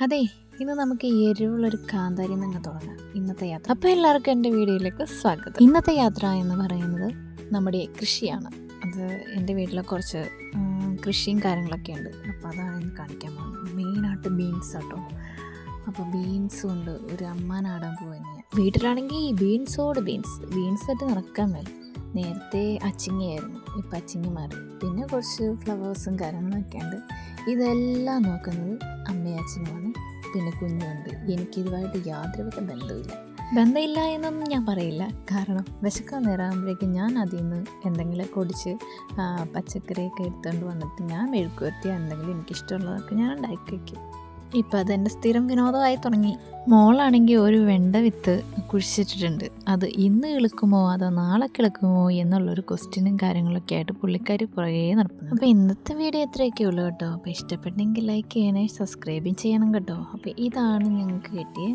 അതെ, ഇന്ന് നമുക്ക് എരിവുള്ളൊരു കാന്താരി നിന്ന് തുടങ്ങാം ഇന്നത്തെ യാത്ര. അപ്പോൾ എല്ലാവർക്കും എൻ്റെ വീഡിയോയിലേക്ക് സ്വാഗതം. ഇന്നത്തെ യാത്ര എന്ന് പറയുന്നത് നമ്മുടെ കൃഷിയാണ്. അത് എൻ്റെ വീട്ടിലെ കുറച്ച് കൃഷിയും കാര്യങ്ങളൊക്കെ ഉണ്ട്. അപ്പോൾ അതാണ് ഇന്ന് കാണിക്കാൻ പോകുന്നത്. മെയിനായിട്ട് ബീൻസ് ആട്ടോ. അപ്പോൾ ബീൻസും ഉണ്ട്. ഒരു അമ്മാനാടാൻ പോവുകയാണ്. വീട്ടിലാണെങ്കിൽ ബീൻസ് ആയിട്ട് നടക്കാൻ വേണം. നേരത്തെ അച്ചിങ്ങയായിരുന്നു, ഇപ്പം അച്ചിങ്ങി മാറി. പിന്നെ കുറച്ച് ഫ്ലവേഴ്സും കാര്യങ്ങളൊക്കെ ഉണ്ട്. ഇതെല്ലാം നോക്കുന്നത് അമ്മയും അച്ഛനുമാണ്. പിന്നെ കുഞ്ഞുണ്ട്. എനിക്കിതുമായിട്ട് യാതൊരു ബന്ധമില്ല എന്നൊന്നും ഞാൻ പറയില്ല. കാരണം വിശക്കാൻ നേരമാകുമ്പോഴേക്കും ഞാൻ അതിൽ നിന്ന് എന്തെങ്കിലും പൊടിച്ച് പച്ചക്കറിയൊക്കെ എടുത്തുകൊണ്ട് വന്നിട്ട് ഞാൻ മെഴുക്കുവരട്ടി എന്തെങ്കിലും എനിക്കിഷ്ടമുള്ളതൊക്കെ ഞാൻ ഉണ്ടാക്കി വയ്ക്കും. ഇപ്പം അതെൻ്റെ സ്ഥിരം വിനോദമായി തുടങ്ങി. മോളാണെങ്കിൽ ഒരു വെണ്ട വിത്ത് കുഴിച്ചിട്ടിട്ടുണ്ട്. അത് ഇന്ന് കിളുക്കുമോ അതോ നാളെ കിളുക്കുമോ എന്നുള്ളൊരു ക്വസ്റ്റ്യനും കാര്യങ്ങളൊക്കെ ആയിട്ട് പുള്ളിക്കാരി പുറകെ നടക്കുന്നു. അപ്പോൾ ഇന്നത്തെ വീഡിയോ ഇത്രയൊക്കെ ഉള്ളൂ കേട്ടോ. അപ്പോൾ ഇഷ്ടപ്പെട്ടെങ്കിൽ ലൈക്ക് ചെയ്യണേ, സബ്സ്ക്രൈബും ചെയ്യണം കേട്ടോ. അപ്പോൾ ഇതാണ് ഞങ്ങൾക്ക് കിട്ടിയ